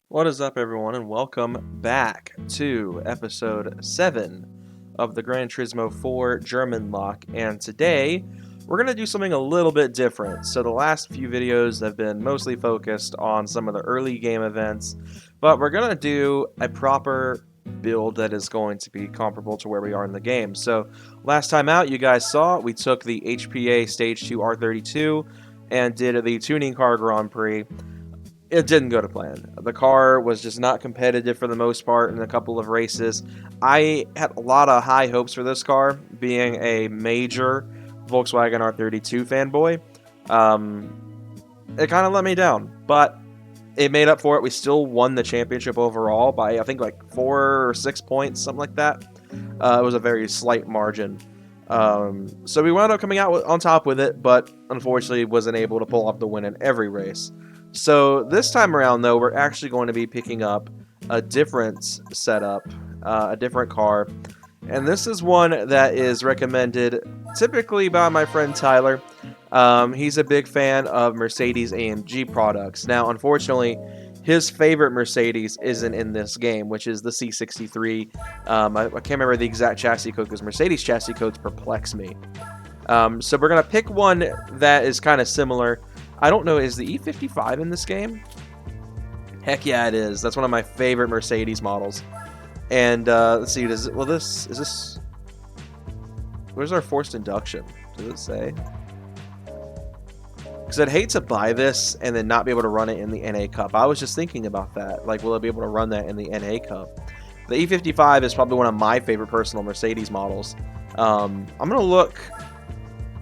What is up, everyone, and welcome back to episode 7 of the Gran Turismo 4 Germanlocke. And today, we're going to do something a little bit different. So the last few videos have been mostly focused on some of the early game events, but we're going to do a proper build that is going to be comparable to where we are in the game. So last time out, you guys saw, we took the HPA Stage 2 R32 and did the Tuning Car Grand Prix. It didn't go to plan. The car was just not competitive for the most part in a couple of races. I had a lot of high hopes for this car, being a major Volkswagen R32 fanboy. It kind of let me down, but it made up for it. We still won the championship overall by, I think, like 4 or 6 points, something like that. It was a very slight margin. So we wound up coming out on top with it, but unfortunately wasn't able to pull off the win in every race. So this time around, though, we're actually going to be picking up a different setup, a different car. And this is one that is recommended typically by my friend Tyler. He's a big fan of Mercedes-AMG products. Now, unfortunately, his favorite Mercedes isn't in this game, which is the C63. I can't remember the exact chassis code because Mercedes chassis codes perplex me. So we're going to pick one that is kind of similar. I don't know, is the E55 in this game? Heck yeah, it is. That's one of my favorite Mercedes models. And let's see, is this... Where's our forced induction? Does it say? Because I'd hate to buy this and then not be able to run it in the NA Cup. I was just thinking about that. Like, will I be able to run that in the NA Cup? The E55 is probably one of my favorite personal Mercedes models. I'm going to look,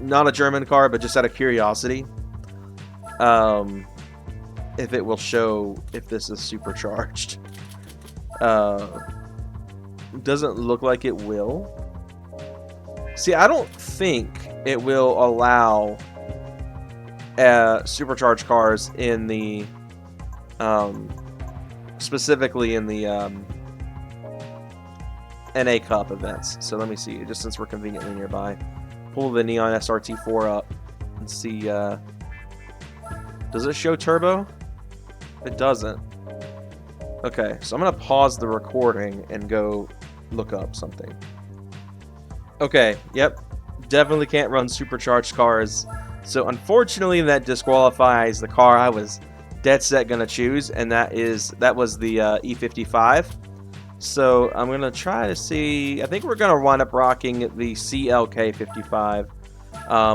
not a German car, but just out of curiosity, if it will show if this is supercharged. Doesn't look like it will. See, I don't think it will allow supercharged cars in the specifically in the NA Cup events. So let me see, just since we're conveniently nearby, pull the Neon SRT4 up and see. Does it show turbo? It doesn't. Okay, so I'm going to pause the recording and go look up something. Okay, yep. Definitely can't run supercharged cars. So unfortunately that disqualifies the car I was dead set going to choose, and that was the E55. So I'm going to try to see, I think we're going to wind up rocking the CLK55,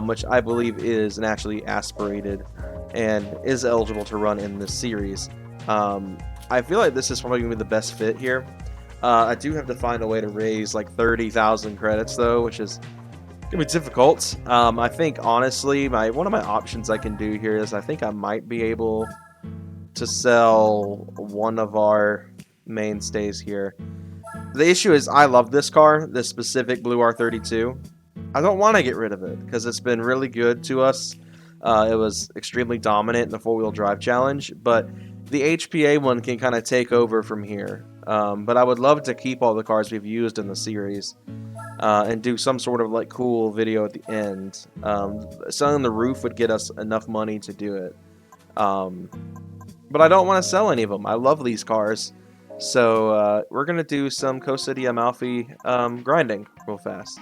which I believe is naturally aspirated and is eligible to run in this series. I feel like this is probably going to be the best fit here. I do have to find a way to raise like 30,000 credits though, which is going to be difficult. I think honestly, one of my options I can do here is I think I might be able to sell one of our mainstays here. The issue is I love this car, this specific blue R32. I don't want to get rid of it because it's been really good to us. It was extremely dominant in the four-wheel drive challenge, but the HPA one can kind of take over from here. But I would love to keep all the cars we've used in the series and do some sort of like cool video at the end. Selling the roof would get us enough money to do it. But I don't want to sell any of them. I love these cars. So we're going to do some Cosa di Amalfi grinding real fast.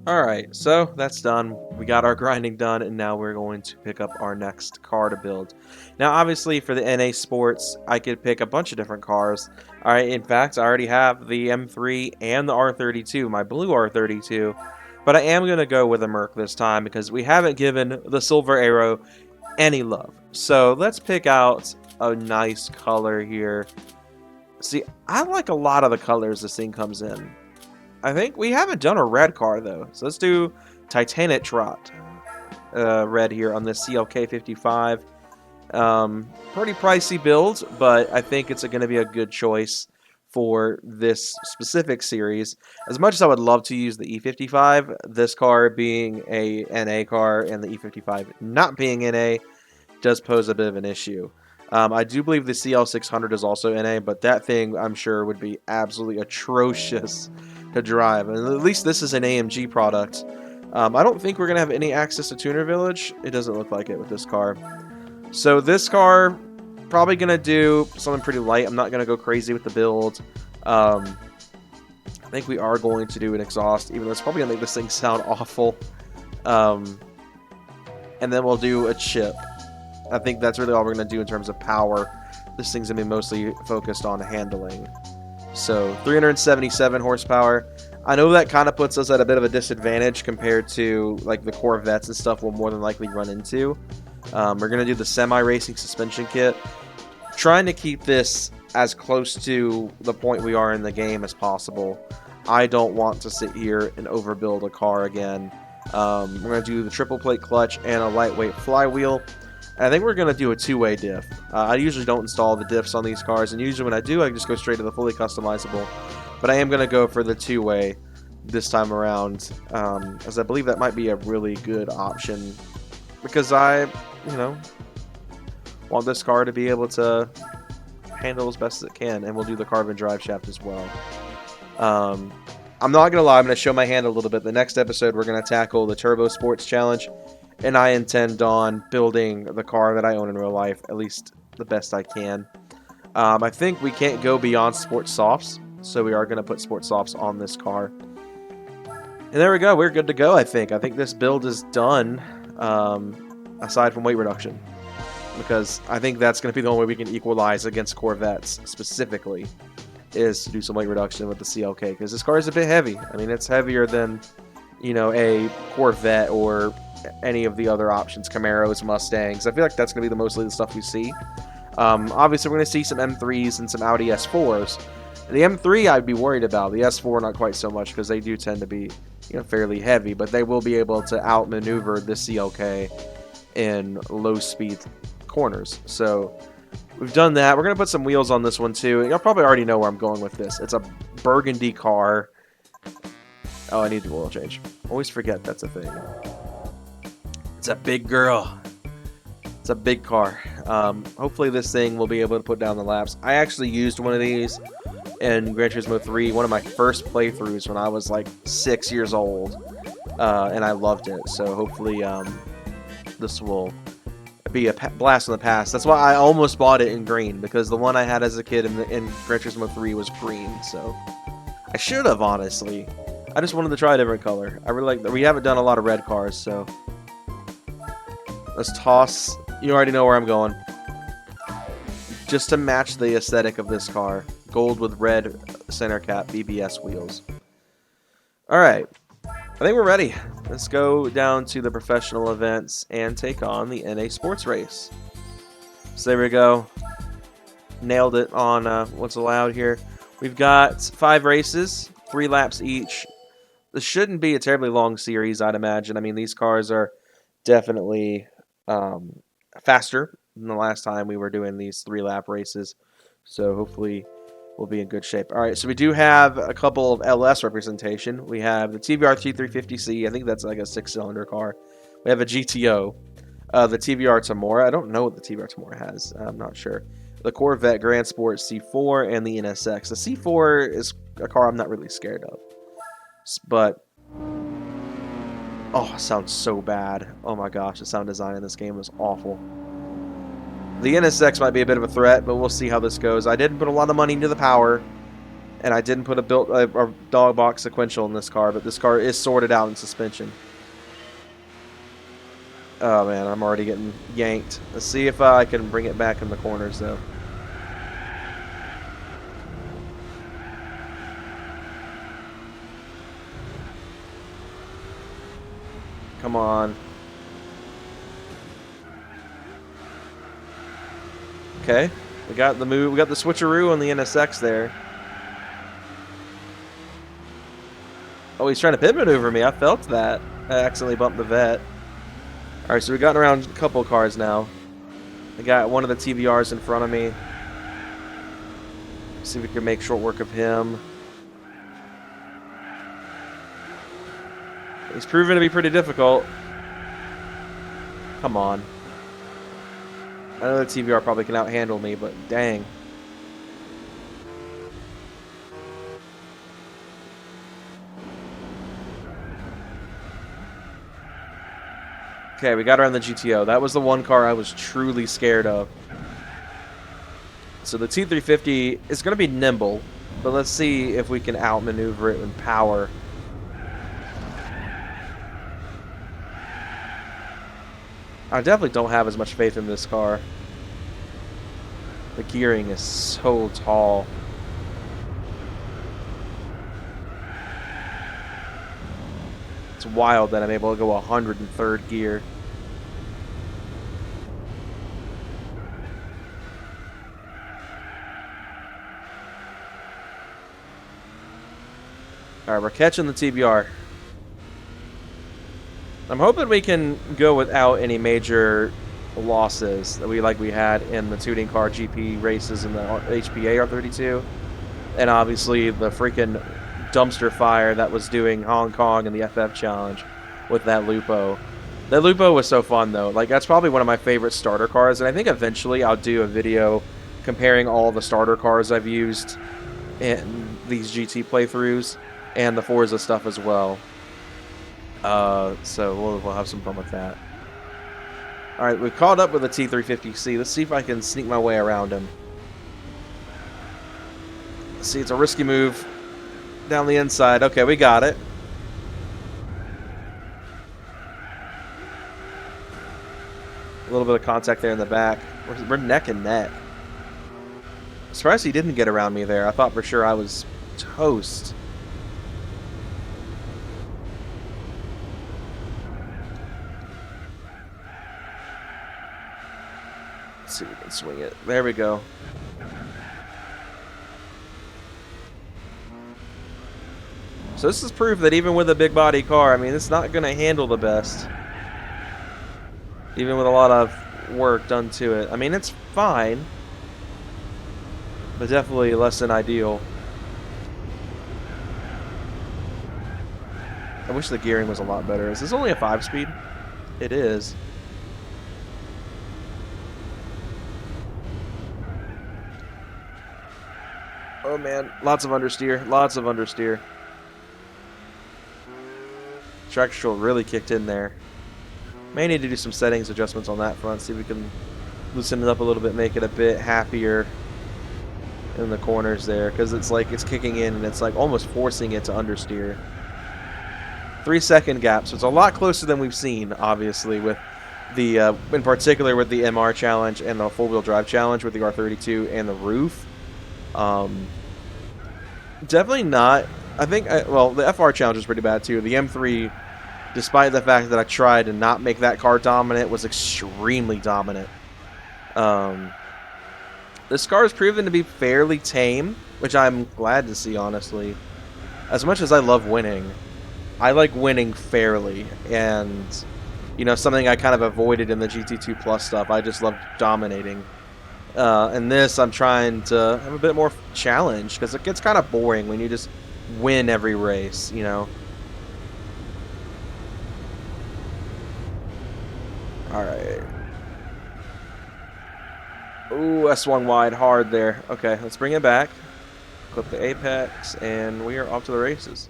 Alright, so that's done. We got our grinding done, and now we're going to pick up our next car to build. Now, obviously, for the NA Sports, I could pick a bunch of different cars. Alright, in fact, I already have the M3 and the R32, my blue R32. But I am going to go with a Merc this time, because we haven't given the Silver Arrow any love. So, let's pick out a nice color here. See, I like a lot of the colors this thing comes in. I think we haven't done a red car, though. So let's do Titanic Trot red here on this CLK55. Pretty pricey build, but I think it's going to be a good choice for this specific series. As much as I would love to use the E55, this car being a NA car and the E55 not being NA does pose a bit of an issue. I do believe the CL600 is also NA, but that thing I'm sure would be absolutely atrocious to drive. And at least this is an AMG product. I don't think we're going to have any access to Tuner Village. It doesn't look like it with this car. So this car, probably going to do something pretty light. I'm not going to go crazy with the build. I think we are going to do an exhaust, even though it's probably going to make this thing sound awful. And then we'll do a chip. I think that's really all we're going to do in terms of power. This thing's going to be mostly focused on handling. So 377 horsepower. I know that kind of puts us at a bit of a disadvantage compared to like the Corvettes and stuff we'll more than likely run into. We're going to do the semi-racing suspension kit. Trying to keep this as close to the point we are in the game as possible. I don't want to sit here and overbuild a car again. We're going to do the triple plate clutch and a lightweight flywheel. And I think we're going to do a two-way diff. I usually don't install the diffs on these cars, and usually when I do, I just go straight to the fully customizable. But I am going to go for the two-way this time around, as I believe that might be a really good option. Because I, want this car to be able to handle as best as it can, and we'll do the carbon drive shaft as well. I'm not going to lie, I'm going to show my hand a little bit. The next episode, we're going to tackle the Turbo Sports Challenge. And I intend on building the car that I own in real life, at least the best I can. I think we can't go beyond sports softs, so we are going to put sports softs on this car. And there we go. We're good to go, I think. I think this build is done, aside from weight reduction. Because I think that's going to be the only way we can equalize against Corvettes, specifically, is to do some weight reduction with the CLK. Because this car is a bit heavy. I mean, it's heavier than, a Corvette or any of the other options, Camaros, Mustangs. I feel like that's going to be mostly the stuff we see. Obviously, we're going to see some M3s and some Audi S4s. The M3 I'd be worried about. The S4 not quite so much because they do tend to be fairly heavy, but they will be able to outmaneuver the CLK in low-speed corners. So we've done that. We're going to put some wheels on this one too. Y'all probably already know where I'm going with this. It's a burgundy car. Oh, I need the oil change. Always forget that's a thing. It's a big girl. It's a big car. Hopefully this thing will be able to put down the laps. I actually used one of these in Gran Turismo 3, one of my first playthroughs when I was like 6 years old. And I loved it. So hopefully this will be a blast in the past. That's why I almost bought it in green, because the one I had as a kid in Gran Turismo 3 was green. So I should have, honestly. I just wanted to try a different color. I really like that. We haven't done a lot of red cars, so let's toss. You already know where I'm going. Just to match the aesthetic of this car. Gold with red center cap BBS wheels. Alright. I think we're ready. Let's go down to the professional events and take on the NA Sports Race. So there we go. Nailed it on what's allowed here. We've got 5 races, 3 laps each. This shouldn't be a terribly long series, I'd imagine. I mean, these cars are definitely faster than the last time we were doing these 3-lap races. So hopefully we'll be in good shape. All right, so we do have a couple of LS representation. We have the TVR T350C. I think that's like a 6-cylinder car. We have a GTO. The TVR Tamora. I don't know what the TVR Tamora has. I'm not sure. The Corvette Grand Sport C4 and the NSX. The C4 is a car I'm not really scared of. But, oh, it sounds so bad. Oh my gosh, the sound design in this game is awful. The NSX might be a bit of a threat, but we'll see how this goes. I didn't put a lot of money into the power. And I didn't put a dog box sequential in this car, but this car is sorted out in suspension. Oh man, I'm already getting yanked. Let's see if I can bring it back in the corners though. Come on. Okay, we got the move. We got the switcheroo on the NSX there. Oh, he's trying to pit maneuver me. I felt that. I accidentally bumped the vet. All right, so we've gotten around a couple of cars now. I got one of the TVRs in front of me. See if we can make short work of him. He's proven to be pretty difficult. Come on. I know the TVR probably can outhandle me, but dang. Okay, we got around the GTO. That was the one car I was truly scared of. So the T350 is going to be nimble, but let's see if we can outmaneuver it in power. I definitely don't have as much faith in this car. The gearing is so tall. It's wild that I'm able to go 103rd gear. Alright, we're catching the TBR. I'm hoping we can go without any major losses that we had in the tuning car GP races in the HPA R32. And obviously the freaking dumpster fire that was doing Hong Kong and the FF Challenge with that Lupo. That Lupo was so fun though. Like, that's probably one of my favorite starter cars, and I think eventually I'll do a video comparing all the starter cars I've used in these GT playthroughs and the Forza stuff as well. So we'll have some fun with that. Alright, we've caught up with the T350C. Let's see if I can sneak my way around him. Let's see, it's a risky move down the inside. Okay, we got it. A little bit of contact there in the back. We're neck and neck. Surprised he didn't get around me there. I thought for sure I was toast. Let's see if we can swing it. There we go. So this is proof that even with a big body car, I mean, it's not going to handle the best. Even with a lot of work done to it. I mean, it's fine, but definitely less than ideal. I wish the gearing was a lot better. Is this only a 5-speed? It is. Oh man, lots of understeer, lots of understeer. Traction control really kicked in there. May need to do some settings adjustments on that front, see if we can loosen it up a little bit, make it a bit happier in the corners there, because it's like it's kicking in and it's like almost forcing it to understeer. 3-second gap, so it's a lot closer than we've seen, obviously, with the in particular with the MR challenge and the four-wheel drive challenge with the R32 and the roof. Definitely not. I think, well, the FR challenge was pretty bad too. The M3, despite the fact that I tried to not make that car dominant, was extremely dominant. This car has proven to be fairly tame, which I'm glad to see, honestly. As much as I love winning, I like winning fairly, and you know, something I kind of avoided in the GT2 Plus stuff. I just love dominating. And this, I'm trying to have a bit more challenge, because it gets kind of boring when you just win every race, you know. Alright. Ooh, I swung wide hard there. Okay, let's bring it back. Clip the apex, and we are off to the races.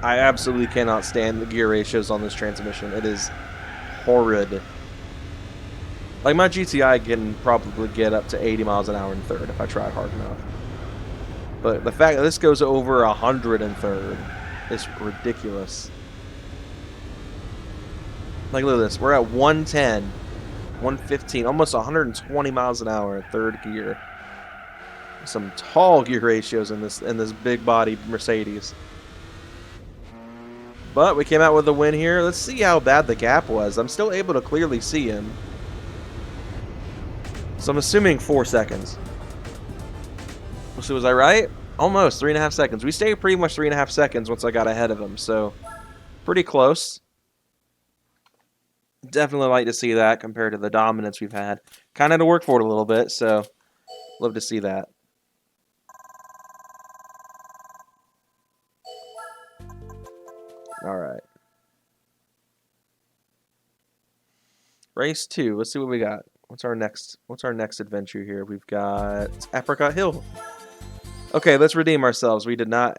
I absolutely cannot stand the gear ratios on this transmission. It is horrid. Like, my GTI can probably get up to 80 miles an hour in third if I try hard enough. But the fact that this goes over 100 in third is ridiculous. Like, look at this. We're at 110, 115, almost 120 miles an hour in third gear. Some tall gear ratios in this big body Mercedes. But we came out with a win here. Let's see how bad the gap was. I'm still able to clearly see him. So I'm assuming 4 seconds. So was I right? Almost 3.5 seconds. We stayed pretty much 3.5 seconds once I got ahead of him. So pretty close. Definitely like to see that compared to the dominance we've had. Kind of had to work for it a little bit. So love to see that. All right. Race 2. Let's see what we got. What's our next adventure here? We've got Apricot Hill. Okay, let's redeem ourselves. We did not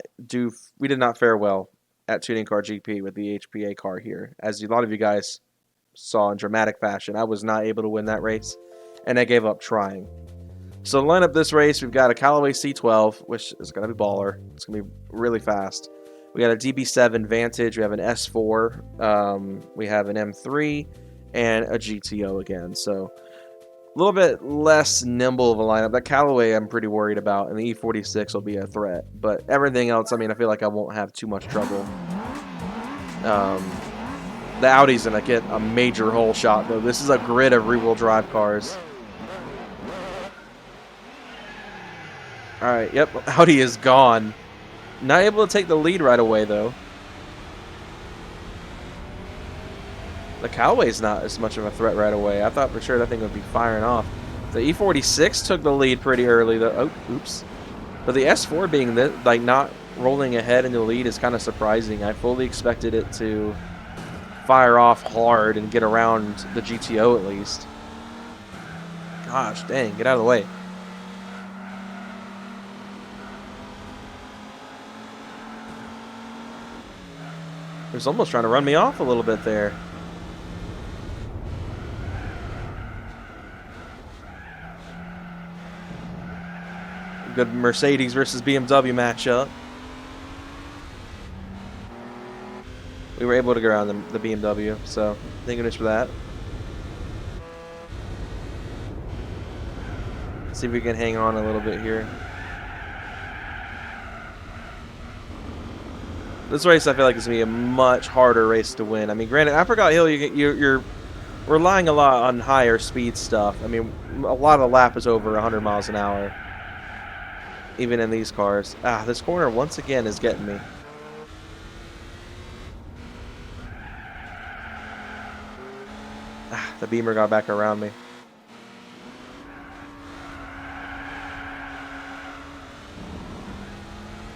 fare well at Tuning Car GP with the HPA car here. As a lot of you guys saw in dramatic fashion, I was not able to win that race, and I gave up trying. So to line up this race, we've got a Callaway C12, which is going to be baller. It's going to be really fast. We got a DB7 Vantage. We have an S4. We have an M3 and a GTO again. So a little bit less nimble of a lineup. That Callaway I'm pretty worried about, and the E46 will be a threat. But everything else, I mean, I feel like I won't have too much trouble. The Audi's going to get a major hole shot, though. This is a grid of rear-wheel drive cars. Alright, yep, Audi is gone. Not able to take the lead right away, though. The Callaway's not as much of a threat right away. I thought for sure that thing would be firing off. The E46 took the lead pretty early, though. Oh, oops. But the S4 being like not rolling ahead in the lead is kind of surprising. I fully expected it to fire off hard and get around the GTO at least. Gosh, dang, get out of the way. He was almost trying to run me off a little bit there. Good Mercedes versus BMW matchup. We were able to get around the BMW, so thank goodness for that. Let's see if we can hang on a little bit here. This race I feel like is going to be a much harder race to win. I mean, granted, Apricot Hill, you're relying a lot on higher speed stuff. I mean, a lot of the lap is over 100 miles an hour, even in these cars. Ah, this corner once again is getting me. Ah, the Beamer got back around me.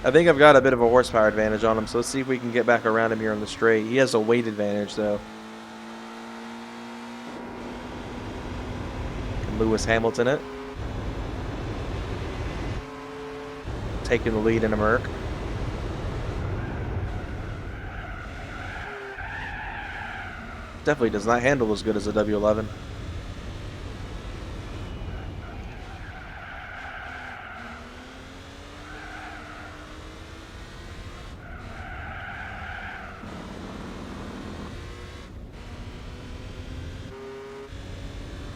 I think I've got a bit of a horsepower advantage on him, so let's see if we can get back around him here on the straight. He has a weight advantage, though. Can Lewis Hamilton it? Taking the lead in a Merc. Definitely does not handle as good as a W11.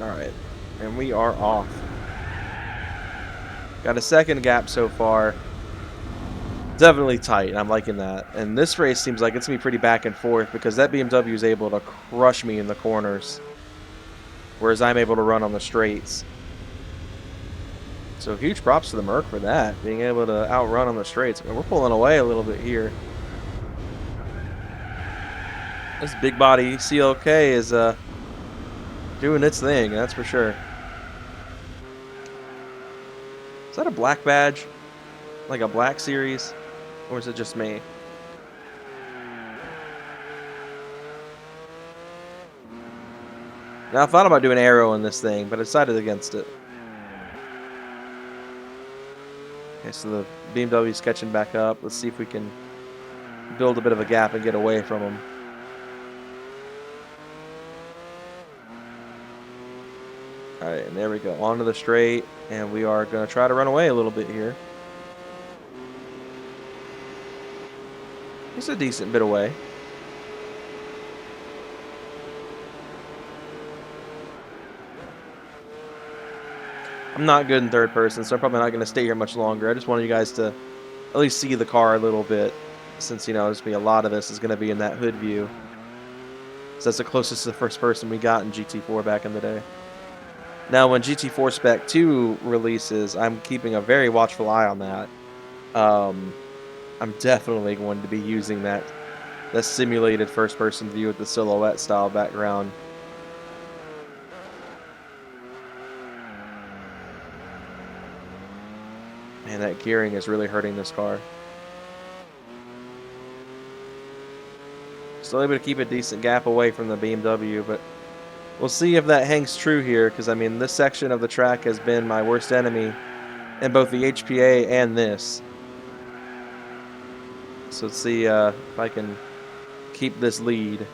Alright, and we are off. Got a second gap so far. Definitely tight, and I'm liking that. And this race seems like it's going to be pretty back and forth because that BMW is able to crush me in the corners, whereas I'm able to run on the straights. So huge props to the Merc for that, being able to outrun on the straights. I mean, we're pulling away a little bit here. This big body CLK is doing its thing, that's for sure. Is that a black badge? Like a black series? Or is it just me? Now, I thought about doing aero in this thing, but I decided against it. Okay, so the BMW's catching back up. Let's see if we can build a bit of a gap and get away from them. Alright, and there we go. Onto the straight, and we are going to try to run away a little bit here. It's a decent bit away. I'm not good in third person, so I'm probably not going to stay here much longer. I just wanted you guys to at least see the car a little bit, since, you know, there's going to be a lot of this is going to be in that hood view. So that's the closest to the first person we got in GT4 back in the day. Now, when GT4 Spec 2 releases, I'm keeping a very watchful eye on that. I'm definitely going to be using that simulated first-person view with the silhouette-style background. Man, that gearing is really hurting this car. Still able to keep a decent gap away from the BMW, but we'll see if that hangs true here, because, I mean, this section of the track has been my worst enemy in both the HPA and this. So let's see if I can keep this lead.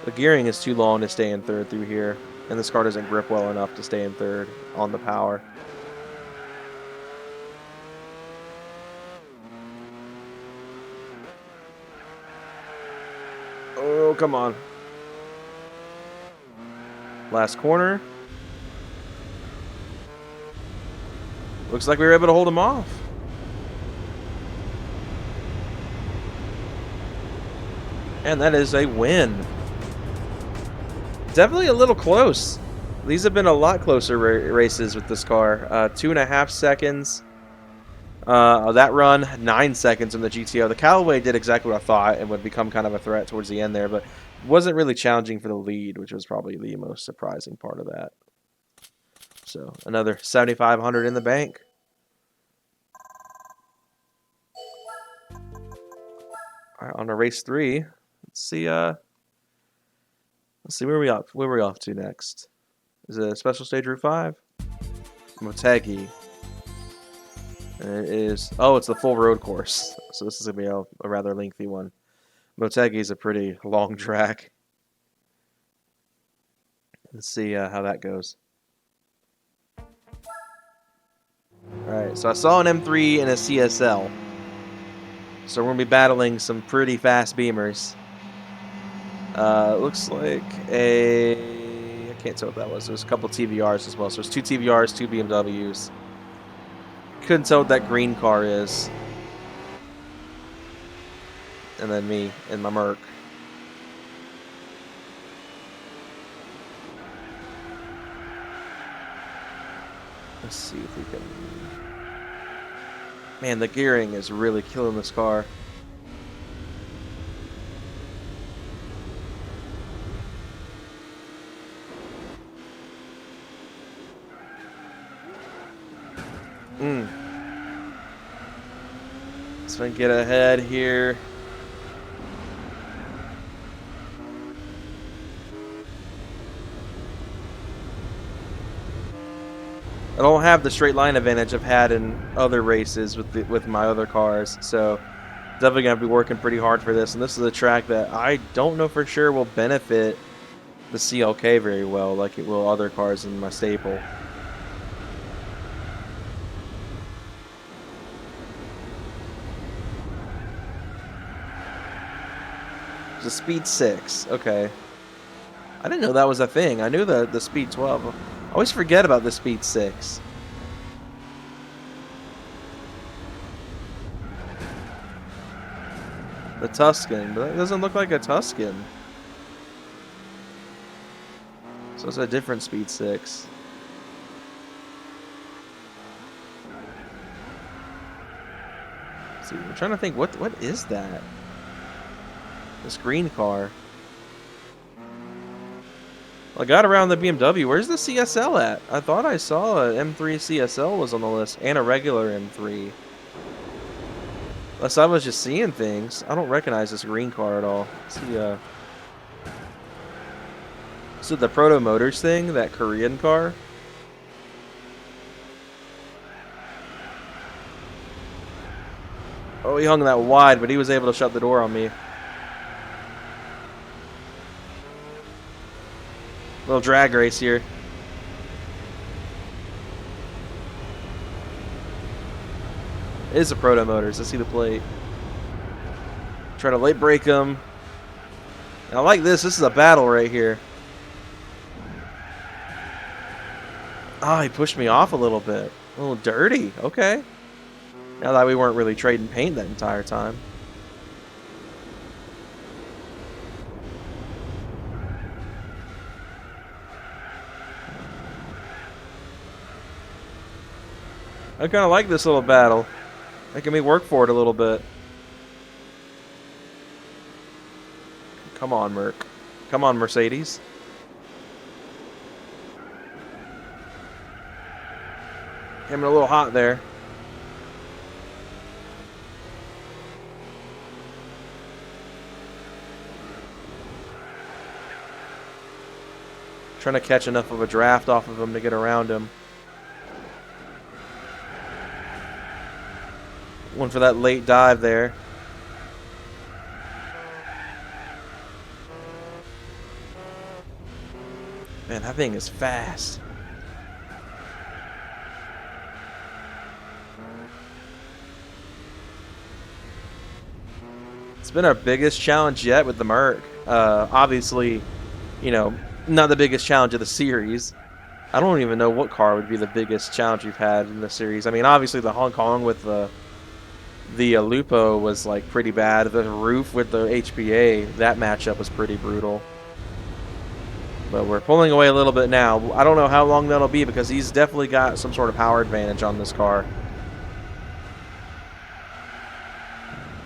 The gearing is too long to stay in third through here, and this car doesn't grip well enough to stay in third on the power. Oh, come on. Last corner. Looks like we were able to hold him off. And that is a win. Definitely a little close. These have been a lot closer races with this car. 2.5 seconds. That run, 9 seconds in the GTO. The Callaway did exactly what I thought and would become kind of a threat towards the end there, but wasn't really challenging for the lead, which was probably the most surprising part of that. So another 7,500 in the bank. All right, on to race 3. Let's see. Let's see where we off to next. Is it a special stage Route 5? Motegi. And it is. Oh, it's the full road course. So this is gonna be a rather lengthy one. Motegi is a pretty long track. Let's see how that goes. Alright, so I saw an M3 and a CSL. So we're going to be battling some pretty fast beamers. Looks like a... I can't tell what that was. There's a couple TVRs as well. So there's 2 TVRs, 2 BMWs. Couldn't tell what that green car is. And then me and my Merc. Let's see if we can... Man, the gearing is really killing this car. Let's try and get ahead here. I don't have the straight line advantage I've had in other races with my other cars, so definitely gonna be working pretty hard for this. And this is a track that I don't know for sure will benefit the CLK very well, like it will other cars in my staple. It's a speed 6, okay. I didn't know that was a thing. I knew the speed 12. I always forget about the speed 6. The Tuscan, but that doesn't look like a Tuscan. So it's a different speed 6. Let's see, I'm trying to think, what is that? This green car. I got around the BMW. Where's the CSL at? I thought I saw a M3 CSL was on the list and a regular M3. Unless I was just seeing things. I don't recognize this green car at all. Let's see, so the Proto Motors thing, that Korean car. Oh, he hung that wide, but he was able to shut the door on me. Little drag race here. It is a Proto Motors. I see the plate. Try to late break him. And I like this. This is a battle right here. Oh, he pushed me off a little bit. A little dirty. Okay. Now that we weren't really trading paint that entire time. I kind of like this little battle. Making me work for it a little bit. Come on, Merc. Come on, Mercedes. Came in a little hot there. Trying to catch enough of a draft off of him to get around him. One for that late dive there. Man, that thing is fast. It's been our biggest challenge yet with the Merc. Obviously, you know, not the biggest challenge of the series. I don't even know what car would be the biggest challenge we've had in the series. I mean, obviously the Hong Kong with the Lupo was like pretty bad. The roof with the HPA, that matchup was pretty brutal. But we're pulling away a little bit now. I don't know how long that'll be because he's definitely got some sort of power advantage on this car.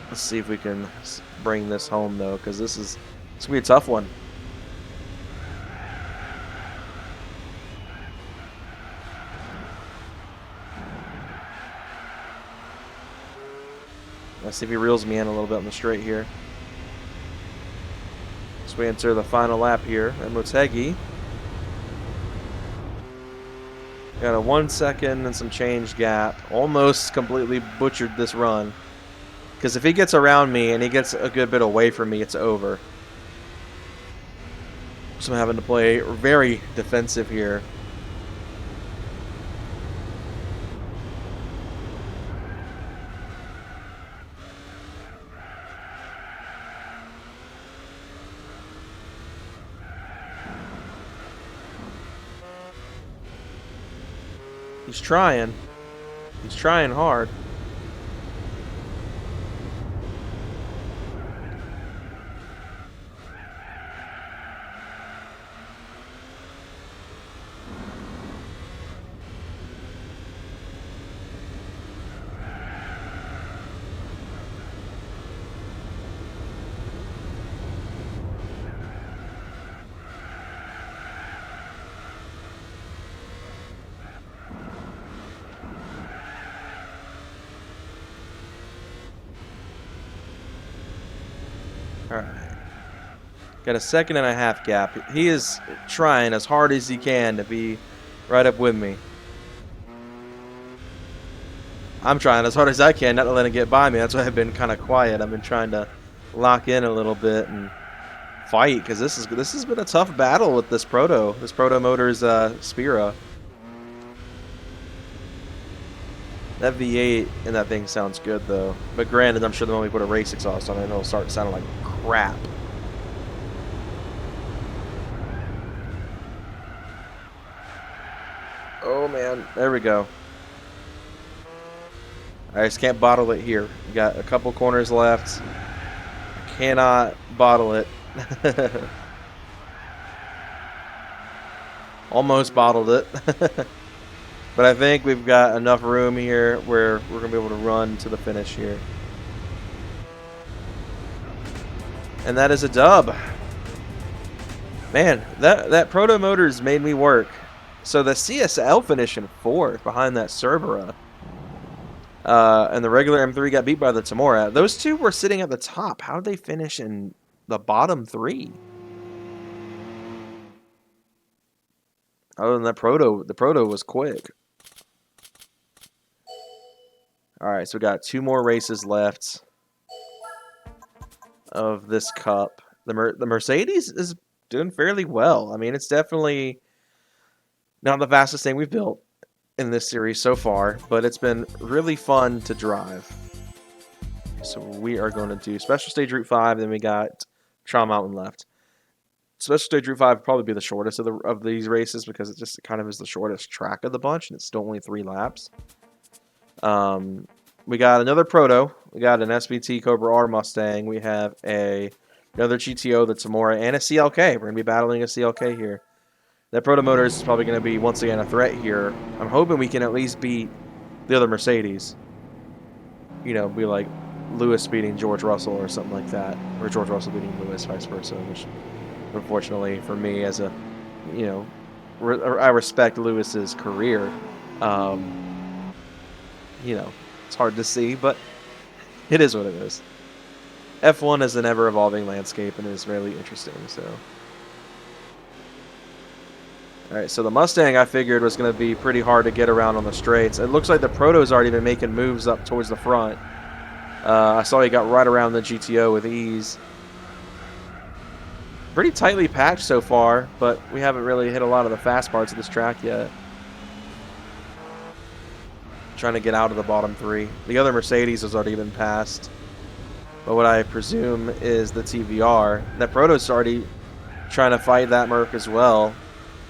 Let's see if we can bring this home though, because this is gonna be a tough one. Let's see if he reels me in a little bit on the straight here. As we enter the final lap here at Motegi. Got a 1 second and some change gap. Almost completely butchered this run. Because if he gets around me and he gets a good bit away from me, it's over. So I'm having to play very defensive here. He's trying. He's trying hard. Alright. Got a 1.5 second gap. He is trying as hard as he can to be right up with me. I'm trying as hard as I can not to let him get by me. That's why I've been kind of quiet. I've been trying to lock in a little bit and fight, because this has been a tough battle with this Proto Motors Spira. That V8 and that thing sounds good though. But granted, I'm sure the moment we put a race exhaust on it, it'll start sounding like crap. Oh man, there we go. I just can't bottle it here. We got a couple corners left. I cannot bottle it. Almost bottled it. But I think we've got enough room here where we're going to be able to run to the finish here. And that is a dub. Man, that Proto Motors made me work. So the CSL finished in 4th behind that Cerbera. And the regular M3 got beat by the Tamora. Those two were sitting at the top. How did they finish in the bottom 3? Other than that the Proto was quick. Alright, so we got 2 more races left of this cup. The Mercedes is doing fairly well. I mean, it's definitely not the fastest thing we've built in this series so far, but it's been really fun to drive. So we are going to do Special Stage Route 5, then we got Trial Mountain left. Special Stage Route 5 would probably be the shortest of these races because it just kind of is the shortest track of the bunch, and it's still only 3 laps. We got another Proto. We got an SVT Cobra R Mustang. We have another GTO, the Tamora, and a CLK. We're going to be battling a CLK here. That Proto Motors is probably going to be, once again, a threat here. I'm hoping we can at least beat the other Mercedes. You know, be like Lewis beating George Russell or something like that. Or George Russell beating Lewis, vice versa. Which, unfortunately, for me, as a, you know, I respect Lewis's career. You know, it's hard to see, but it is what it is. F1 is an ever-evolving landscape and is really interesting, so... Alright, so the Mustang I figured was going to be pretty hard to get around on the straights. It looks like the Proto's already been making moves up towards the front. I saw he got right around the GTO with ease. Pretty tightly packed so far, but we haven't really hit a lot of the fast parts of this track yet. Trying to get out of the bottom 3. The other Mercedes has already been passed. But what I presume is the TVR. That Proto's already trying to fight that Merc as well.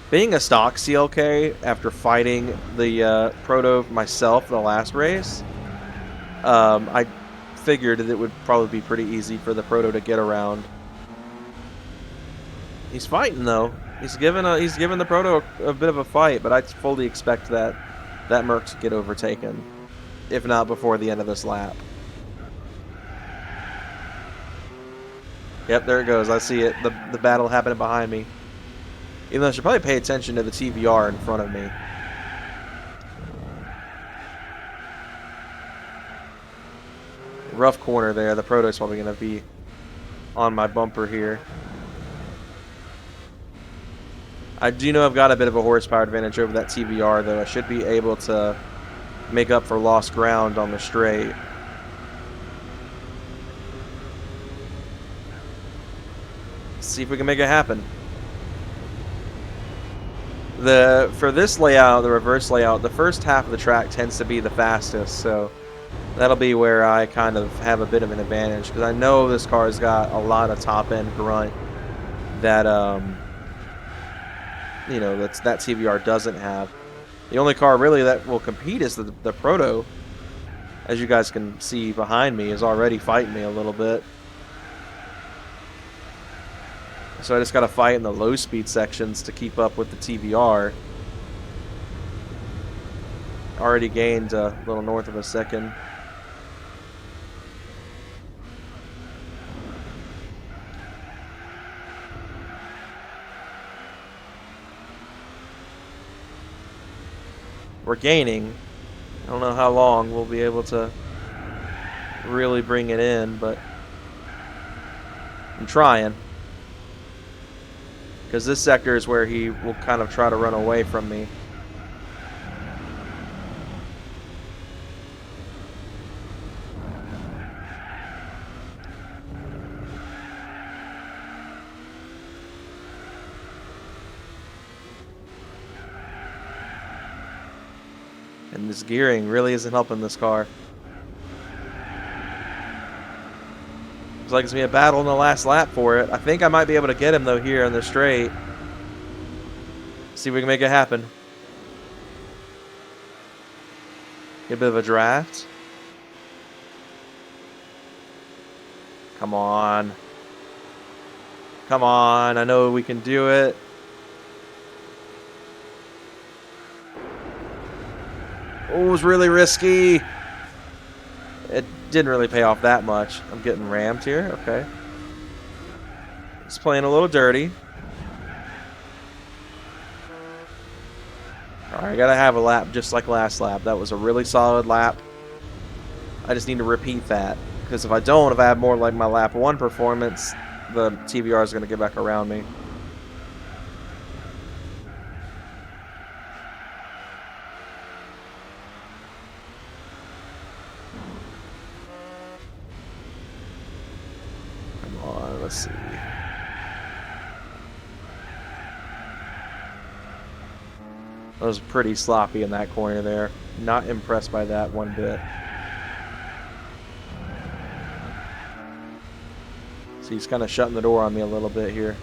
Being a stock CLK, after fighting the Proto myself the last race, I figured that it would probably be pretty easy for the Proto to get around. He's fighting though. He's given the Proto a bit of a fight, but I fully expect that Merc to get overtaken, if not before the end of this lap. Yep, there it goes. I see it. The battle happening behind me. Even though I should probably pay attention to the TVR in front of me. Rough corner there. The Proto's probably going to be on my bumper here. I do know I've got a bit of a horsepower advantage over that TVR, though. I should be able to make up for lost ground on the straight. Let's see if we can make it happen. For this layout, the reverse layout, the first half of the track tends to be the fastest, so that'll be where I kind of have a bit of an advantage, because I know this car's got a lot of top-end grunt that, you know, that TVR doesn't have. The only car really that will compete is the Proto. As you guys can see behind me, is already fighting me a little bit. So I just got to fight in the low speed sections to keep up with the TVR. Already gained a little north of a second. We're gaining. I don't know how long we'll be able to really bring it in, but I'm trying. Because this sector is where he will kind of try to run away from me. And this gearing really isn't helping this car. Looks like it's going to be a battle in the last lap for it. I think I might be able to get him, though, here in the straight. See if we can make it happen. Get a bit of a draft. Come on. Come on. I know we can do it. Oh, it was really risky. It didn't really pay off that much. I'm getting rammed here. Okay. It's playing a little dirty. Alright, I gotta have a lap just like last lap. That was a really solid lap. I just need to repeat that. Because if I don't, if I have more like my lap 1 performance, the TVR is going to get back around me. Come on, let's see. That was pretty sloppy in that corner there. Not impressed by that one bit. So he's kind of shutting the door on me a little bit here.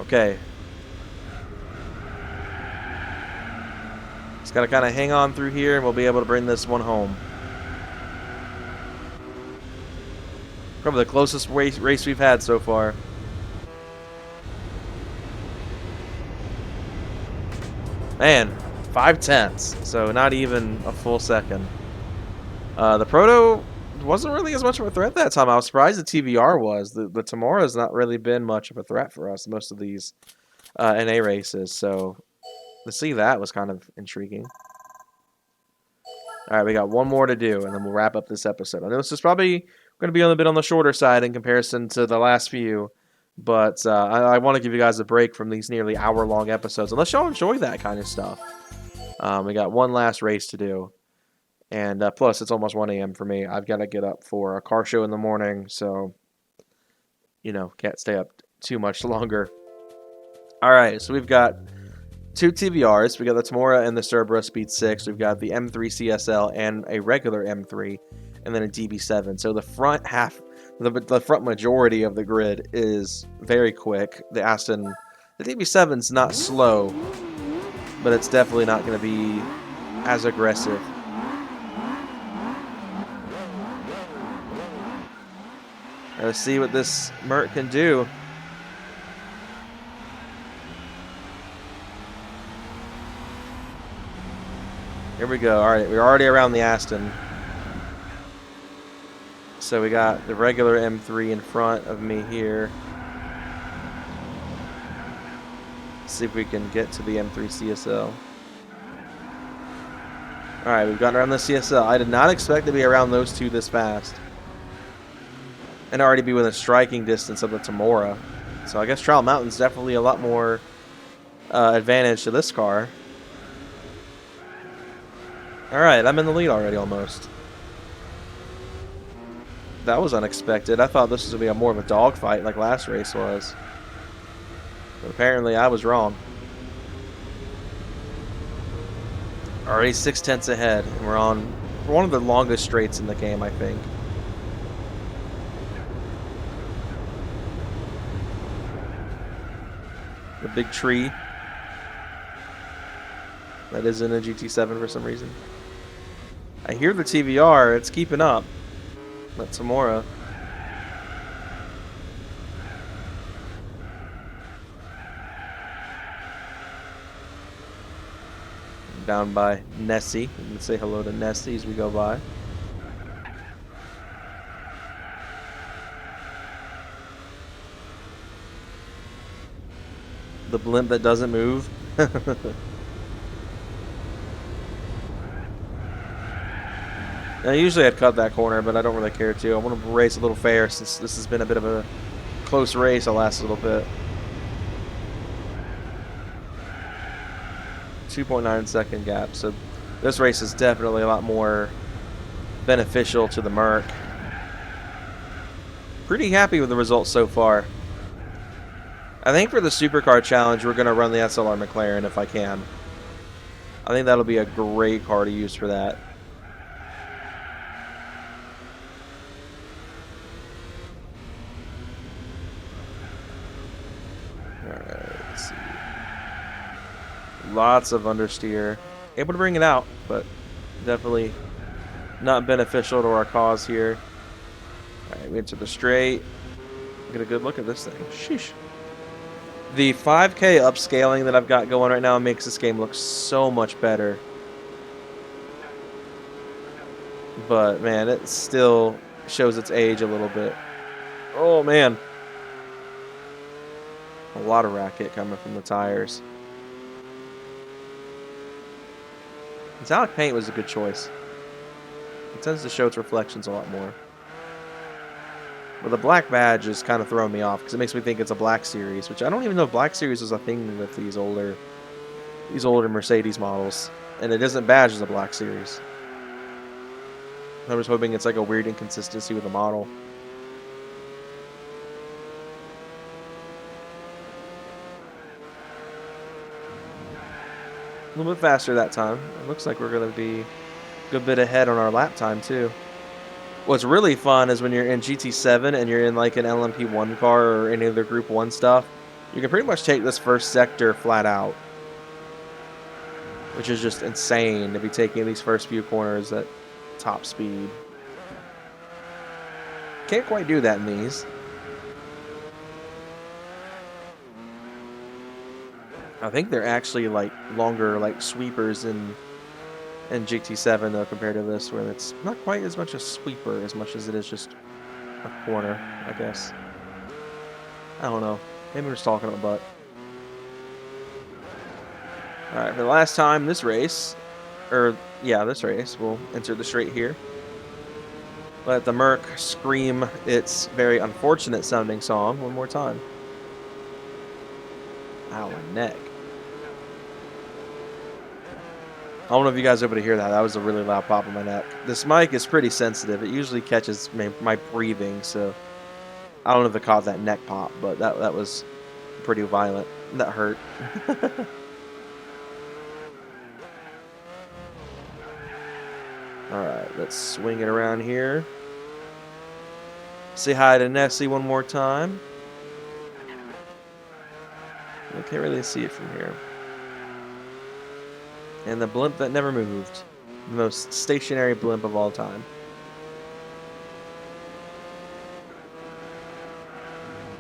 Okay. Just got to kind of hang on through here and we'll be able to bring this one home. Probably the closest race we've had so far. Man, 5/10, so not even a full second. The Proto wasn't really as much of a threat that time. I was surprised the TVR was. The Tamora has not really been much of a threat for us most of these NA races, so to see that was kind of intriguing. All right, we got one more to do, and then we'll wrap up this episode. I know this is probably going to be a little bit on the shorter side in comparison to the last few, but I want to give you guys a break from these nearly hour-long episodes, unless y'all enjoy that kind of stuff. We got one last race to do, and plus it's almost 1 a.m. for me. I've got to get up for a car show in the morning, so, you know, can't stay up too much longer. All right, so we've got 2 TVRs. We got the Tamora and the Cerberus Speed 6. We've got the M3 CSL and a regular M3, and then a DB7. So the front half, the front majority of the grid is very quick. The DB7's not slow, but it's definitely not going to be as aggressive. Let's see what this Merc can do. Here we go. All right, we're already around the Aston. So we got the regular M3 in front of me here. Let's see if we can get to the M3 CSL. All right, we've gotten around the CSL. I did not expect to be around those two this fast. And already be within striking distance of the Tamora. So I guess Trial Mountain's definitely a lot more advantage to this car. Alright, I'm in the lead already almost. That was unexpected. I thought this was going to be more of a dogfight like last race was. But apparently I was wrong. Already 6/10 ahead. And we're on one of the longest straights in the game, I think. The big tree. That is in a GT7 for some reason. I hear the TVR. It's keeping up. That's Tamora. Down by Nessie. We can say hello to Nessie as we go by. The blimp that doesn't move. Now, usually I'd cut that corner, but I don't really care to. I want to race a little fair since this has been a bit of a close race the last little bit. 2.9 second gap, so this race is definitely a lot more beneficial to the Merc. Pretty happy with the results so far. I think for the Supercar Challenge, we're going to run the SLR McLaren if I can. I think that'll be a great car to use for that. Lots of understeer. Able to bring it out, but definitely not beneficial to our cause here. Alright, we enter the straight. Get a good look at this thing. Sheesh. The 5K upscaling that I've got going right now makes this game look so much better. But, man, it still shows its age a little bit. Oh, man. A lot of racket coming from the tires. Metallic paint was a good choice. It tends to show its reflections a lot more. But the black badge is kind of throwing me off because it makes me think it's a Black Series, which I don't even know if Black Series is a thing with these older Mercedes models. And it isn't badged as a Black Series. I was hoping it's like a weird inconsistency with the model. A little bit faster that time. It looks like we're going to be a good bit ahead on our lap time, too. What's really fun is when you're in GT7 and you're in like an LMP1 car or any other Group 1 stuff, you can pretty much take this first sector flat out. Which is just insane to be taking these first few corners at top speed. Can't quite do that in these. I think they're actually like longer like sweepers in GT7 though compared to this, where it's not quite as much a sweeper as much as it is just a corner, I guess. I don't know. Maybe we're just talking about butt. Alright, for the last time this race, this race, we'll enter the straight here. Let the Merc scream its very unfortunate sounding song one more time. Ow, my neck. I don't know if you guys are able to hear that. That was a really loud pop in my neck. This mic is pretty sensitive. It usually catches my breathing, so I don't know if it caused that neck pop, but that was pretty violent. That hurt. Alright, let's swing it around here. Say hi to Nessie one more time. I can't really see it from here. And the blimp that never moved. The most stationary blimp of all time.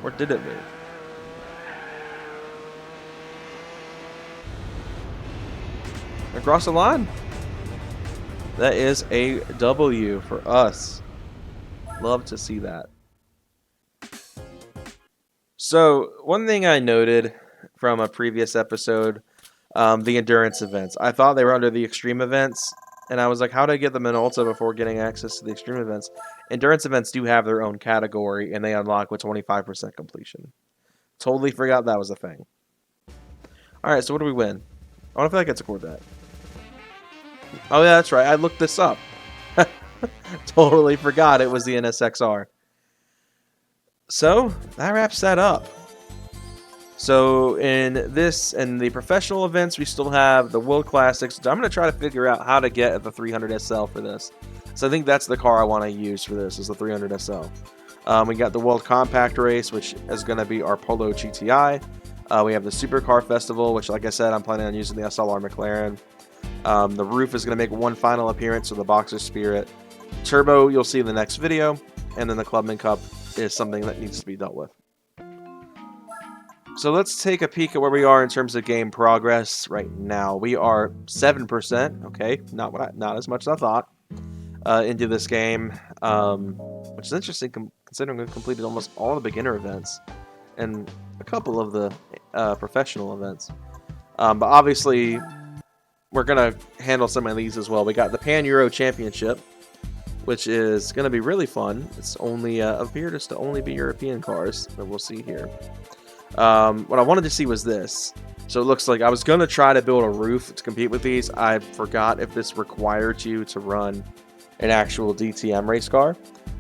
Or did it move? Across the line? That is a W for us. Love to see that. So, one thing I noted from a previous episode, the endurance events. I thought they were under the extreme events, and I was like, how do I get them in Ultra before getting access to the extreme events? Endurance events do have their own category, and they unlock with 25% completion. Totally forgot that was a thing. Alright, so what do we win? I don't feel like it's a Corvette. Oh yeah, that's right. I looked this up. Totally forgot it was the NSXR. So, that wraps that up. So, in the professional events, we still have the World Classics. I'm going to try to figure out how to get at the 300 SL for this. So, I think that's the car I want to use for this, is the 300 SL. We got the World Compact Race, which is going to be our Polo GTI. We have the Supercar Festival, which, like I said, I'm planning on using the SLR McLaren. The roof is going to make one final appearance with the Boxer Spirit. Turbo, you'll see in the next video. And then the Clubman Cup is something that needs to be dealt with. So let's take a peek at where we are in terms of game progress right now. We are 7%, okay, not as much as I thought, into this game, which is interesting considering we've completed almost all the beginner events and a couple of the professional events. But obviously, we're going to handle some of these as well. We got the Pan-Euro Championship, which is going to be really fun. It's only appears to only be European cars that we'll see here. What I wanted to see was this. So it looks like I was going to try to build a roof to compete with these. I forgot if this required you to run an actual DTM race car.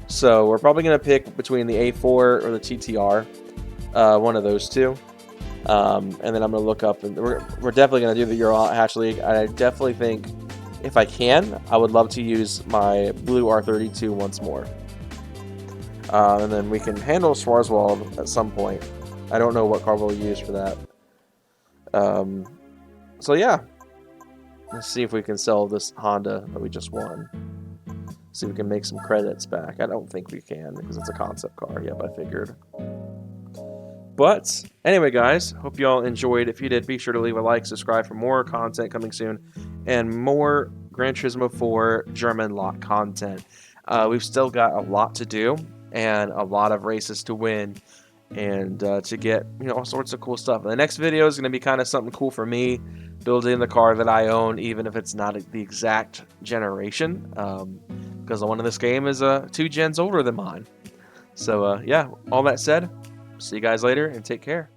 So we're probably going to pick between the A4 or the TTR, one of those two. And then I'm going to look up, and we're definitely going to do the Euro Hatch League. I definitely think, if I can, I would love to use my blue R32 once more. And then we can handle Schwarzwald at some point. I don't know what car we'll use for that. So yeah, let's see if we can sell this Honda that we just won. See if we can make some credits back. I don't think we can because it's a concept car. Yep, I figured. But anyway, guys, hope you all enjoyed. If you did, be sure to leave a like, subscribe for more content coming soon, and more Gran Turismo 4 Germanlocke content. We've still got a lot to do and a lot of races to win, and to get all sorts of cool stuff. And the next video is going to be kind of something cool for me, building the car that I own, even if it's not the exact generation, because the one in this game is 2 gens older than mine. So yeah, all that said, see you guys later and take care.